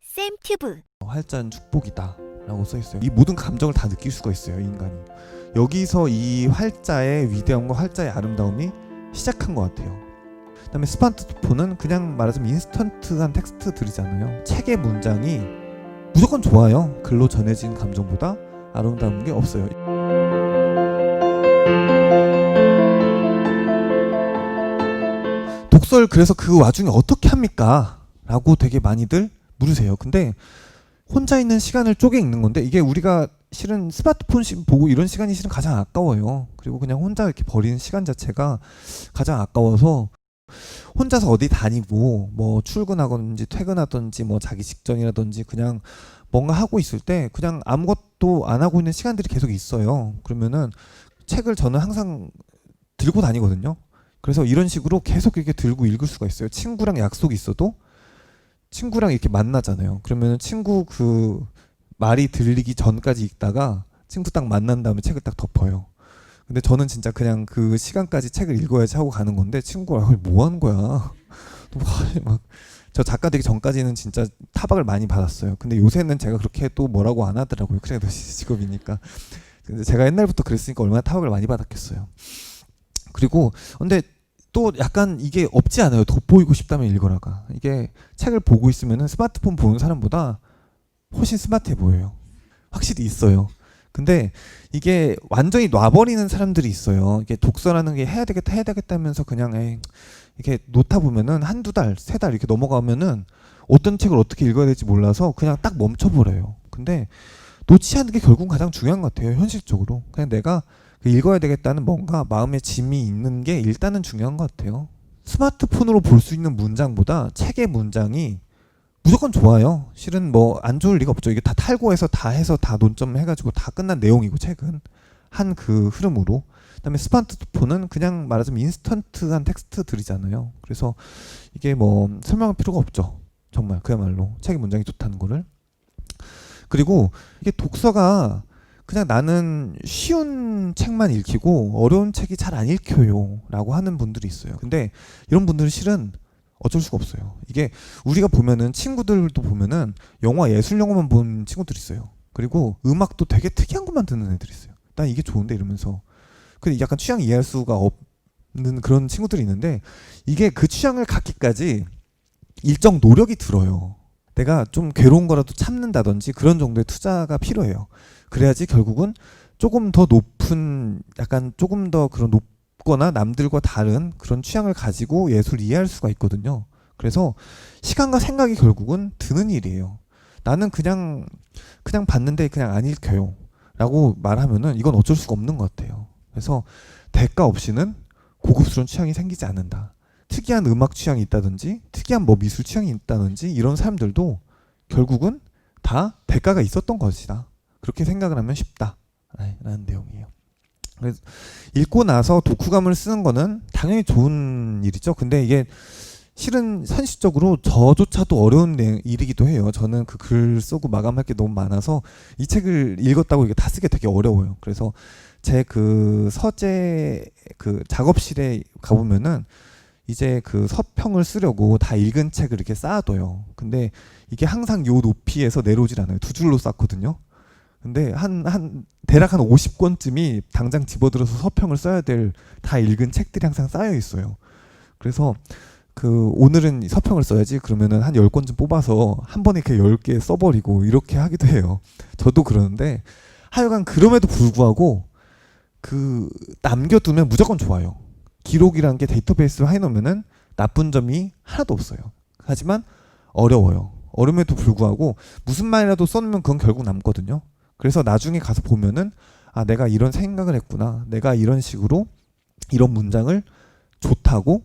쌤튜브 활자는 축복이다 라고 써있어요. 이 모든 감정을 다 느낄 수가 있어요, 인간이. 여기서 이 활자의 위대함과 활자의 아름다움이 시작한 것 같아요. 그 다음에 스마트폰은 그냥 말하자면 인스턴트한 텍스트들이잖아요. 책의 문장이 무조건 좋아요. 글로 전해진 감정보다 아름다운 게 없어요. 독서를 그래서 그 와중에 어떻게 합니까? 라고 되게 많이들 물으세요. 근데 혼자 있는 시간을 쪼개 읽는 건데, 이게 우리가 실은 스마트폰 보고 이런 시간이 실은 가장 아까워요. 그리고 그냥 혼자 이렇게 버리는 시간 자체가 가장 아까워서 혼자서 어디 다니고 뭐 출근하든지 퇴근하든지 뭐 자기 직전이라든지 그냥 뭔가 하고 있을 때 그냥 아무것도 안 하고 있는 시간들이 계속 있어요. 그러면은 책을 저는 항상 들고 다니거든요. 그래서 이런 식으로 계속 이렇게 들고 읽을 수가 있어요. 친구랑 약속이 있어도 친구랑 이렇게 만나잖아요. 그러면 친구 그 말이 들리기 전까지 읽다가 친구 딱 만난 다음에 책을 딱 덮어요. 근데 저는 진짜 그냥 그 시간까지 책을 읽어야지 하고 가는 건데, 친구가 뭐 하는 거야? 막 저 작가 되기 전까지는 진짜 타박을 많이 받았어요. 근데 요새는 제가 그렇게 해도 뭐라고 안 하더라고요. 그래도 직업이니까. 근데 제가 옛날부터 그랬으니까 얼마나 타박을 많이 받았겠어요. 그리고 근데 또 약간 이게 없지 않아요. 돋보이고 싶다면 읽어라가. 이게 책을 보고 있으면은 스마트폰 보는 사람보다 훨씬 스마트해 보여요. 확실히 있어요. 근데 이게 완전히 놔버리는 사람들이 있어요. 이게 독서라는 게 해야 되겠다 하면서 그냥 이렇게 놓다 보면은 한두 달, 세 달 이렇게 넘어가면은 어떤 책을 어떻게 읽어야 될지 몰라서 그냥 딱 멈춰버려요. 근데 놓지 않는 게 결국은 가장 중요한 것 같아요. 현실적으로. 그냥 내가 읽어야 되겠다는 뭔가 마음의 짐이 있는 게 일단은 중요한 것 같아요. 스마트폰으로 볼 수 있는 문장보다 책의 문장이 무조건 좋아요. 실은 뭐 안 좋을 리가 없죠. 이게 다 탈고해서 다 해서 다 논점 해가지고 다 끝난 내용이고, 책은 한 그 흐름으로. 그다음에 스마트폰은 그냥 말하자면 인스턴트한 텍스트들이잖아요. 그래서 이게 뭐 설명할 필요가 없죠. 정말 그야말로 책의 문장이 좋다는 거를. 그리고 이게 독서가 그냥 나는 쉬운 책만 읽히고 어려운 책이 잘 안 읽혀요 라고 하는 분들이 있어요. 근데 이런 분들은 실은 어쩔 수가 없어요. 이게 우리가 보면은, 친구들도 보면은 영화, 예술 영화만 본 친구들이 있어요. 그리고 음악도 되게 특이한 것만 듣는 애들이 있어요. 난 이게 좋은데 이러면서. 근데 약간 취향 이해할 수가 없는 그런 친구들이 있는데, 이게 그 취향을 갖기까지 일정 노력이 들어요. 내가 좀 괴로운 거라도 참는다든지 그런 정도의 투자가 필요해요. 그래야지 결국은 조금 더 높은, 약간 조금 더 그런 높거나 남들과 다른 그런 취향을 가지고 예술을 이해할 수가 있거든요. 그래서 시간과 생각이 결국은 드는 일이에요. 나는 그냥 봤는데 그냥 안 읽혀요 라고 말하면은 이건 어쩔 수가 없는 것 같아요. 그래서 대가 없이는 고급스러운 취향이 생기지 않는다. 특이한 음악 취향이 있다든지 특이한 뭐 미술 취향이 있다든지 이런 사람들도 결국은 다 대가가 있었던 것이다. 그렇게 생각을 하면 쉽다 라는 내용이에요. 그래서 읽고 나서 독후감을 쓰는 거는 당연히 좋은 일이죠. 근데 이게 실은 현실적으로 저조차도 어려운 일이기도 해요. 저는 그 글 쓰고 마감할 게 너무 많아서 이 책을 읽었다고 이게 다 쓰기 되게 어려워요. 그래서 제 그 서재 그 작업실에 가보면은 이제 그 서평을 쓰려고 다 읽은 책을 이렇게 쌓아둬요. 근데 이게 항상 요 높이에서 내려오질 않아요. 두 줄로 쌓거든요. 근데 대략 한 50권쯤이 당장 집어들어서 서평을 써야 될 다 읽은 책들이 항상 쌓여 있어요. 그래서 그 오늘은 서평을 써야지 그러면은 한 10권쯤 뽑아서 한 번에 이렇게 10개 써버리고 이렇게 하기도 해요. 저도 그러는데 하여간 그럼에도 불구하고 그 남겨두면 무조건 좋아요. 기록이란 게 데이터베이스로 해놓으면은 나쁜 점이 하나도 없어요. 하지만 어려워요. 어려움에도 불구하고 무슨 말이라도 써놓으면 그건 결국 남거든요. 그래서 나중에 가서 보면은 아, 내가 이런 생각을 했구나. 내가 이런 식으로 이런 문장을 좋다고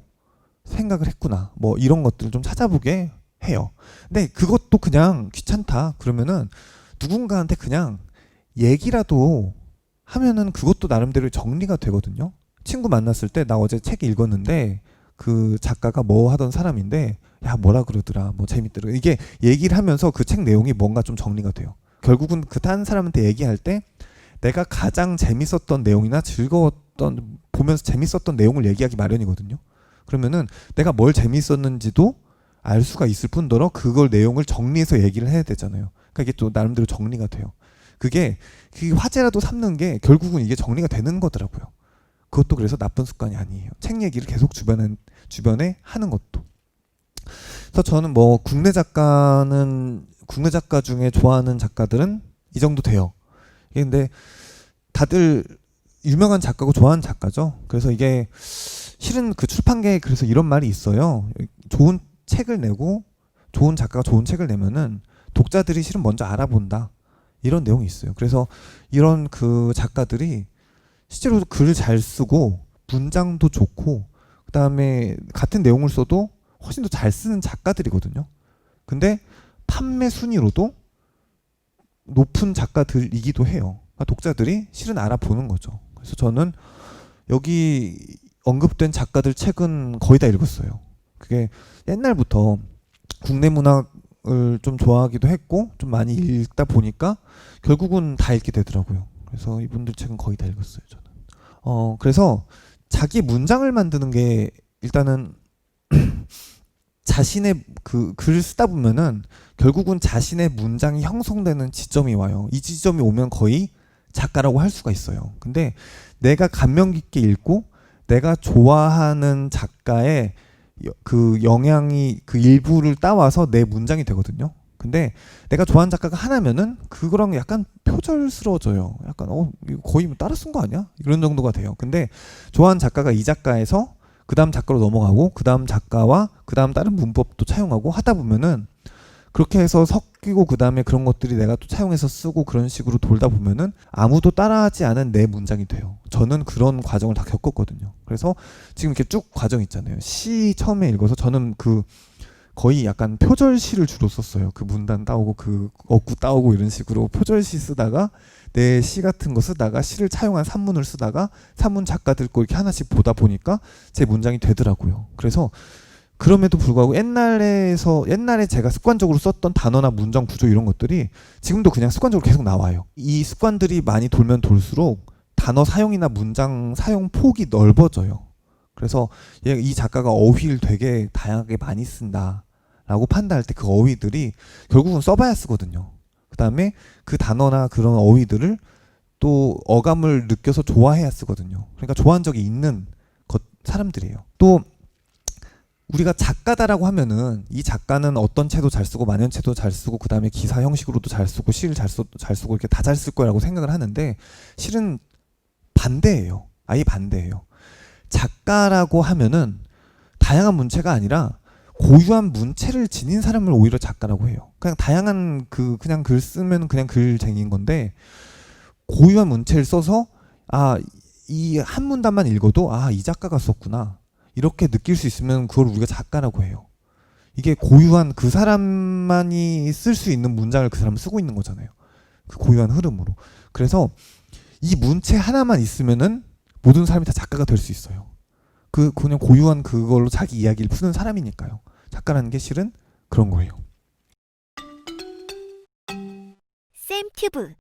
생각을 했구나. 뭐 이런 것들을 좀 찾아보게 해요. 근데 그것도 그냥 귀찮다 그러면은 누군가한테 그냥 얘기라도 하면은 그것도 나름대로 정리가 되거든요. 친구 만났을 때 나 어제 책 읽었는데 그 작가가 뭐 하던 사람인데 야 뭐라 그러더라, 뭐 재밌더라. 이게 얘기를 하면서 그 책 내용이 뭔가 좀 정리가 돼요. 결국은 그 다른 사람한테 얘기할 때 내가 가장 재밌었던 내용이나 즐거웠던, 보면서 재밌었던 내용을 얘기하기 마련이거든요. 그러면은 내가 뭘 재밌었는지도 알 수가 있을 뿐더러 그걸 내용을 정리해서 얘기를 해야 되잖아요. 그러니까 이게 또 나름대로 정리가 돼요. 그게 화제라도 삼는 게 결국은 이게 정리가 되는 거더라고요. 그것도 그래서 나쁜 습관이 아니에요. 책 얘기를 계속 주변에 하는 것도. 그래서 저는 뭐 국내 작가 중에 좋아하는 작가들은 이 정도 돼요. 이게 근데 다들 유명한 작가고 좋아하는 작가죠. 그래서 이게 실은 그 출판계에 그래서 이런 말이 있어요. 좋은 책을 내고 좋은 작가가 좋은 책을 내면은 독자들이 실은 먼저 알아본다. 이런 내용이 있어요. 그래서 이런 그 작가들이 실제로 글을 잘 쓰고 문장도 좋고 그다음에 같은 내용을 써도 훨씬 더 잘 쓰는 작가들이거든요. 근데 판매 순위로도 높은 작가들이기도 해요. 그러니까 독자들이 실은 알아보는 거죠. 그래서 저는 여기 언급된 작가들 책은 거의 다 읽었어요. 그게 옛날부터 국내 문학을 좀 좋아하기도 했고 좀 많이 읽다 보니까 결국은 다 읽게 되더라고요. 그래서 이분들 책은 거의 다 읽었어요, 저는. 그래서 자기 문장을 만드는 게 일단은 자신의 그 글을 쓰다 보면은 결국은 자신의 문장이 형성되는 지점이 와요. 이 지점이 오면 거의 작가라고 할 수가 있어요. 근데 내가 감명 깊게 읽고 내가 좋아하는 작가의 그 영향이 그 일부를 따와서 내 문장이 되거든요. 근데 내가 좋아하는 작가가 하나면은 그거랑 약간 표절스러워져요. 약간 이거 거의 뭐 따라 쓴 거 아니야? 이런 정도가 돼요. 근데 좋아하는 작가가 이 작가에서 그 다음 작가로 넘어가고 그 다음 작가와 그 다음 다른 문법도 차용하고 하다 보면은 그렇게 해서 섞이고 그 다음에 그런 것들이 내가 또 차용해서 쓰고 그런 식으로 돌다 보면은 아무도 따라하지 않은 내 문장이 돼요. 저는 그런 과정을 다 겪었거든요. 그래서 지금 이렇게 쭉 과정 있잖아요. 시 처음에 읽어서 저는 그 거의 약간 표절시를 주로 썼어요. 그 문단 따오고 그 어구 따오고 이런 식으로 표절시 쓰다가 내 시 같은 거 쓰다가 시를 차용한 산문을 쓰다가 산문 작가들 거 이렇게 하나씩 보다 보니까 제 문장이 되더라고요. 그래서 그럼에도 불구하고 옛날에 제가 습관적으로 썼던 단어나 문장 구조 이런 것들이 지금도 그냥 습관적으로 계속 나와요. 이 습관들이 많이 돌면 돌수록 단어 사용이나 문장 사용 폭이 넓어져요. 그래서 이 작가가 어휘를 되게 다양하게 많이 쓴다라고 판단할 때 그 어휘들이 결국은 써봐야 쓰거든요. 그 다음에 그 단어나 그런 어휘들을 또 어감을 느껴서 좋아해야 쓰거든요. 그러니까 좋아한 적이 있는 사람들이에요. 또 우리가 작가다라고 하면은 이 작가는 어떤 채도 잘 쓰고 만연체도 잘 쓰고 그 다음에 기사 형식으로도 잘 쓰고 시를 잘 쓰고 이렇게 다 잘 쓸 거라고 생각을 하는데 실은 반대예요. 아예 반대예요. 작가라고 하면은 다양한 문체가 아니라 고유한 문체를 지닌 사람을 오히려 작가라고 해요. 그냥 다양한 그냥 글 쓰면 그냥 글쟁이인 건데 고유한 문체를 써서 이 한 문단만 읽어도 이 작가가 썼구나 이렇게 느낄 수 있으면 그걸 우리가 작가라고 해요. 이게 고유한 그 사람만이 쓸 수 있는 문장을 그 사람은 쓰고 있는 거잖아요. 그 고유한 흐름으로. 그래서 이 문체 하나만 있으면은 모든 사람이 다 작가가 될 수 있어요. 그냥 고유한 그걸로 자기 이야기를 푸는 사람이니까요. 작가라는 게 실은 그런 거예요. 쌤튜브